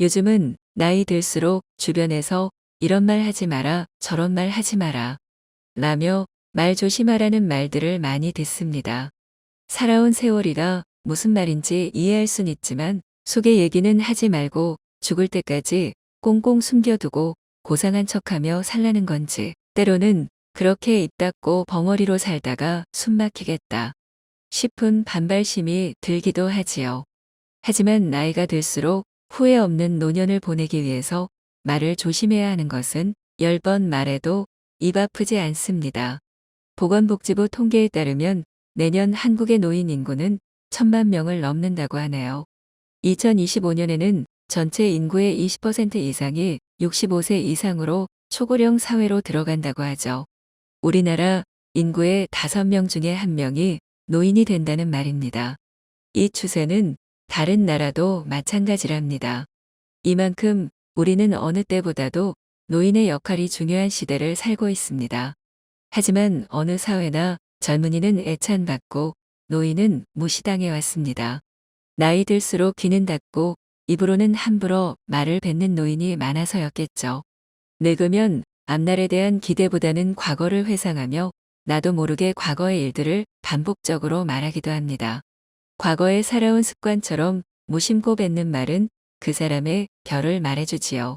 요즘은 나이 들수록 주변에서 이런 말 하지 마라, 저런 말 하지 마라, 라며 말 조심하라는 말들을 많이 듣습니다. 살아온 세월이라 무슨 말인지 이해할 순 있지만 속의 얘기는 하지 말고 죽을 때까지 꽁꽁 숨겨두고 고상한 척하며 살라는 건지, 때로는 그렇게 입 닫고 벙어리로 살다가 숨 막히겠다 싶은 반발심이 들기도 하지요. 하지만 나이가 들수록 후회 없는 노년을 보내기 위해서 말을 조심해야 하는 것은 10번 말해도 입 아프지 않습니다. 보건복지부 통계에 따르면 내년 한국의 노인 인구는 1,000만 명을 넘는다고 하네요. 2025년에는 전체 인구의 20% 이상이 65세 이상으로 초고령 사회로 들어간다고 하죠. 우리나라 인구의 5명 중에 1명이 노인이 된다는 말입니다. 이 추세는 다른 나라도 마찬가지랍니다. 이만큼 우리는 어느 때보다도 노인의 역할이 중요한 시대를 살고 있습니다. 하지만 어느 사회나 젊은이는 애찬받고 노인은 무시당해 왔습니다. 나이 들수록 귀는 닫고 입으로는 함부로 말을 뱉는 노인이 많아서였겠죠. 늙으면 앞날에 대한 기대보다는 과거를 회상하며 나도 모르게 과거의 일들을 반복적으로 말하기도 합니다. 과거에 살아온 습관처럼 무심코 뱉는 말은 그 사람의 결을 말해주지요.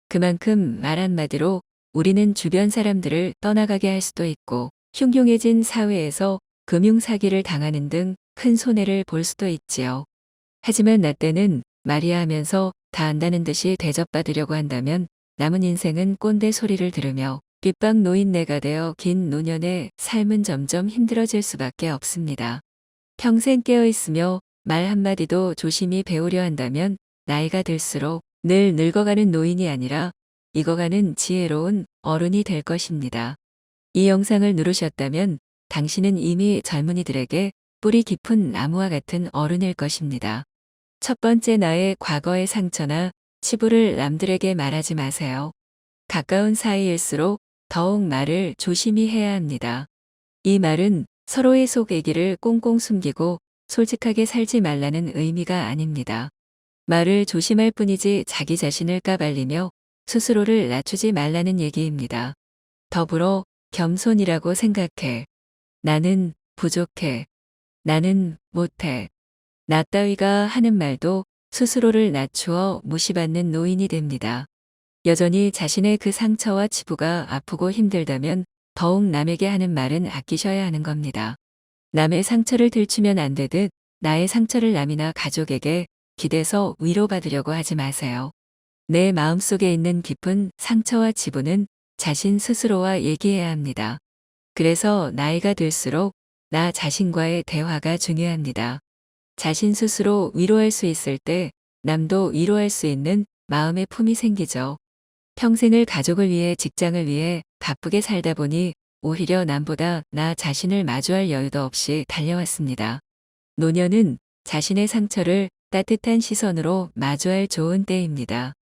그만큼 말 한마디로 우리는 주변 사람들을 떠나가게 할 수도 있고 흉흉해진 사회에서 금융사기를 당하는 등 큰 손해를 볼 수도 있지요. 하지만 나 때는 말이야 하면서 다 안다는 듯이 대접받으려고 한다면 남은 인생은 꼰대 소리를 들으며 빗방 노인네가 되어 긴 노년의 삶은 점점 힘들어질 수밖에 없습니다. 평생 깨어있으며 말 한마디도 조심히 배우려 한다면 나이가 들수록 늘 늙어가는 노인이 아니라 익어가는 지혜로운 어른이 될 것입니다. 이 영상을 누르셨다면 당신은 이미 젊은이들에게 뿌리 깊은 나무와 같은 어른일 것입니다. 첫 번째, 나의 과거의 상처나 치부를 남들에게 말하지 마세요. 가까운 사이일수록 더욱 말을 조심히 해야 합니다. 이 말은 서로의 속 얘기를 꽁꽁 숨기고 솔직하게 살지 말라는 의미가 아닙니다. 말을 조심할 뿐이지 자기 자신을 까발리며 스스로를 낮추지 말라는 얘기입니다. 더불어 겸손이라고 생각해. 나는 부족해. 나는 못해. 나 따위가 하는 말도 스스로를 낮추어 무시받는 노인이 됩니다. 여전히 자신의 그 상처와 치부가 아프고 힘들다면 더욱 남에게 하는 말은 아끼셔야 하는 겁니다. 남의 상처를 들추면 안 되듯 나의 상처를 남이나 가족에게 기대서 위로받으려고 하지 마세요. 내 마음속에 있는 깊은 상처와 치부는 자신 스스로와 얘기해야 합니다. 그래서 나이가 들수록 나 자신과의 대화가 중요합니다. 자신 스스로 위로할 수 있을 때 남도 위로할 수 있는 마음의 품이 생기죠. 평생을 가족을 위해 직장을 위해 바쁘게 살다 보니 오히려 남보다 나 자신을 마주할 여유도 없이 달려왔습니다. 노년은 자신의 상처를 따뜻한 시선으로 마주할 좋은 때입니다.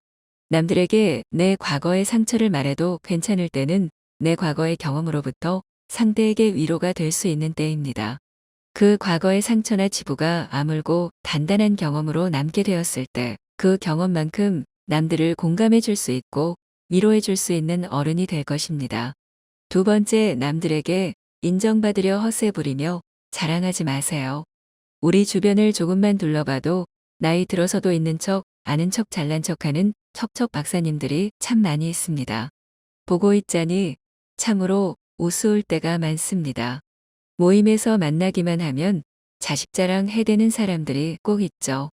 남들에게 내 과거의 상처를 말해도 괜찮을 때는 내 과거의 경험으로부터 상대에게 위로가 될 수 있는 때입니다. 그 과거의 상처나 치부가 아물고 단단한 경험으로 남게 되었을 때 그 경험만큼 남들을 공감해 줄 수 있고 위로해 줄 수 있는 어른이 될 것입니다. 두 번째, 남들에게 인정받으려 헛세 부리며 자랑하지 마세요. 우리 주변을 조금만 둘러봐도 나이 들어서도 있는 척, 아는 척, 잘난 척하는 척척 박사님들이 참 많이 있습니다. 보고 있자니 참으로 우스울 때가 많습니다. 모임에서 만나기만 하면 자식 자랑 해대는 사람들이 꼭 있죠.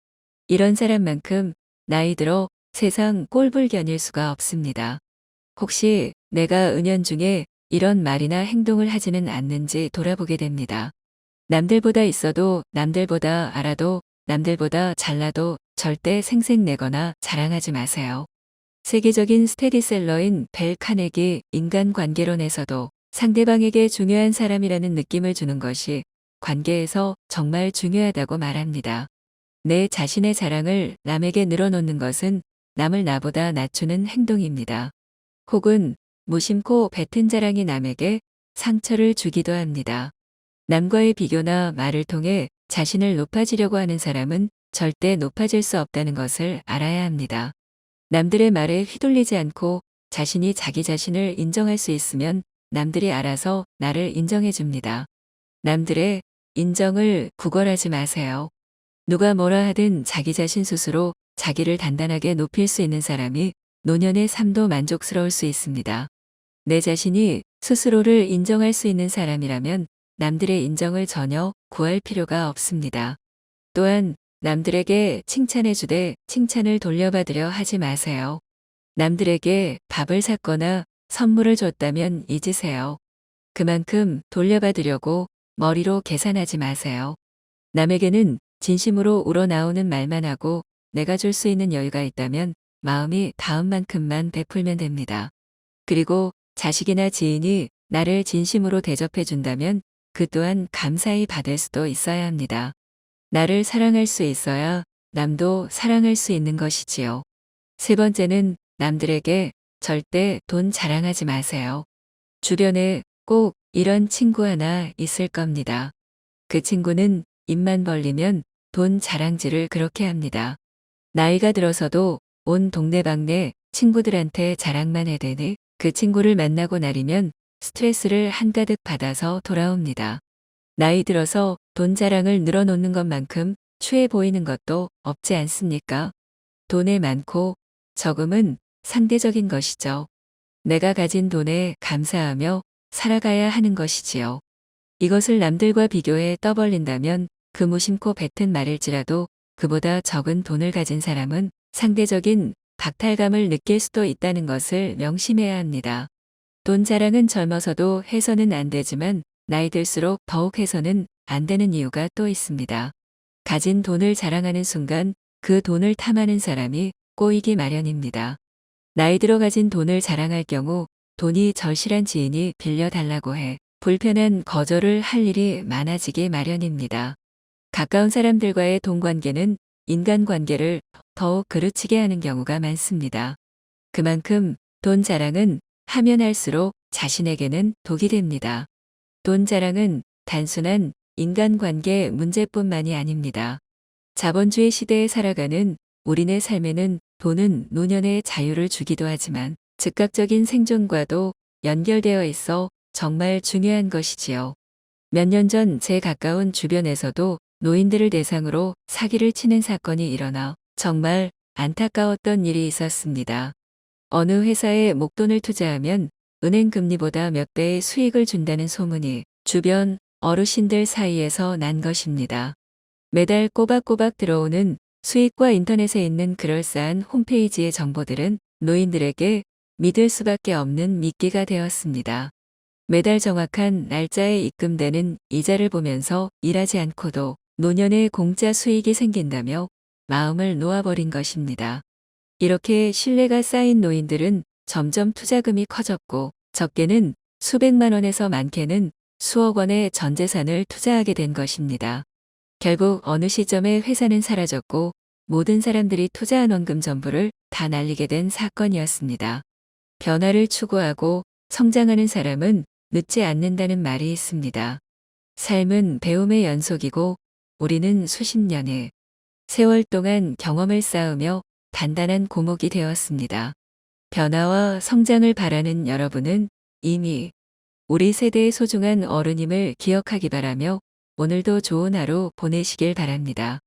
이런 사람만큼 나이 들어 세상 꼴불견일 수가 없습니다. 혹시 내가 은연중에 이런 말이나 행동을 하지는 않는지 돌아보게 됩니다. 남들보다 있어도, 남들보다 알아도, 남들보다 잘나도 절대 생색내거나 자랑하지 마세요. 세계적인 스테디셀러인 벨 카네기 인간관계론에서도 상대방에게 중요한 사람이라는 느낌을 주는 것이 관계에서 정말 중요하다고 말합니다. 내 자신의 자랑을 남에게 늘어놓는 것은 남을 나보다 낮추는 행동입니다. 혹은 무심코 뱉은 자랑이 남에게 상처를 주기도 합니다. 남과의 비교나 말을 통해 자신을 높아지려고 하는 사람은 절대 높아질 수 없다는 것을 알아야 합니다. 남들의 말에 휘둘리지 않고 자신이 자기 자신을 인정할 수 있으면 남들이 알아서 나를 인정해 줍니다. 남들의 인정을 구걸하지 마세요. 누가 뭐라 하든 자기 자신 스스로 자기를 단단하게 높일 수 있는 사람이 노년의 삶도 만족스러울 수 있습니다. 내 자신이 스스로를 인정할 수 있는 사람이라면 남들의 인정을 전혀 구할 필요가 없습니다. 또한 남들에게 칭찬해 주되 칭찬을 돌려받으려 하지 마세요. 남들에게 밥을 샀거나 선물을 줬다면 잊으세요. 그만큼 돌려받으려고 머리로 계산하지 마세요. 남에게는 진심으로 우러나오는 말만 하고 내가 줄 수 있는 여유가 있다면 마음이 닿은 만큼만 베풀면 됩니다. 그리고 자식이나 지인이 나를 진심으로 대접해 준다면 그 또한 감사히 받을 수도 있어야 합니다. 나를 사랑할 수 있어야 남도 사랑할 수 있는 것이지요. 세 번째는 남들에게 절대 돈 자랑하지 마세요. 주변에 꼭 이런 친구 하나 있을 겁니다. 그 친구는 입만 벌리면 돈 자랑질을 그렇게 합니다. 나이가 들어서도 온 동네방네 친구들한테 자랑만 해대니 그 친구를 만나고 나리면 스트레스를 한가득 받아서 돌아옵니다. 나이 들어서 돈 자랑을 늘어놓는 것만큼 추해 보이는 것도 없지 않습니까? 돈의 많고 적음은 상대적인 것이죠. 내가 가진 돈에 감사하며 살아가야 하는 것이지요. 이것을 남들과 비교해 떠벌린다면 그 무심코 뱉은 말일지라도 그보다 적은 돈을 가진 사람은 상대적인 박탈감을 느낄 수도 있다는 것을 명심해야 합니다. 돈 자랑은 젊어서도 해서는 안 되지만 나이 들수록 더욱 해서는 안 되는 이유가 또 있습니다. 가진 돈을 자랑하는 순간 그 돈을 탐하는 사람이 꼬이기 마련입니다. 나이 들어 가진 돈을 자랑할 경우 돈이 절실한 지인이 빌려달라고 해 불편한 거절을 할 일이 많아지기 마련입니다. 가까운 사람들과의 돈 관계는 인간관계를 더욱 그르치게 하는 경우가 많습니다. 그만큼 돈 자랑은 하면 할수록 자신에게는 독이 됩니다. 돈 자랑은 단순한 인간관계 문제뿐만이 아닙니다. 자본주의 시대에 살아가는 우리네 삶에는 돈은 노년의 자유를 주기도 하지만 즉각적인 생존과도 연결되어 있어 정말 중요한 것이지요. 몇 년 전 제 가까운 주변에서도 노인들을 대상으로 사기를 치는 사건이 일어나 정말 안타까웠던 일이 있었습니다. 어느 회사에 목돈을 투자하면 은행 금리보다 몇 배의 수익을 준다는 소문이 주변 어르신들 사이에서 난 것입니다. 매달 꼬박꼬박 들어오는 수익과 인터넷에 있는 그럴싸한 홈페이지의 정보들은 노인들에게 믿을 수밖에 없는 미끼가 되었습니다. 매달 정확한 날짜에 입금되는 이자를 보면서 일하지 않고도 노년에 공짜 수익이 생긴다며 마음을 놓아버린 것입니다. 이렇게 신뢰가 쌓인 노인들은 점점 투자금이 커졌고 적게는 수백만 원에서 많게는 수억 원의 전 재산을 투자하게 된 것입니다. 결국 어느 시점에 회사는 사라졌고 모든 사람들이 투자한 원금 전부를 다 날리게 된 사건이었습니다. 변화를 추구하고 성장하는 사람은 늦지 않는다는 말이 있습니다. 삶은 배움의 연속이고 우리는 수십 년의 세월 동안 경험을 쌓으며 단단한 고목이 되었습니다. 변화와 성장을 바라는 여러분은 이미 우리 세대의 소중한 어른임을 기억하기 바라며 오늘도 좋은 하루 보내시길 바랍니다.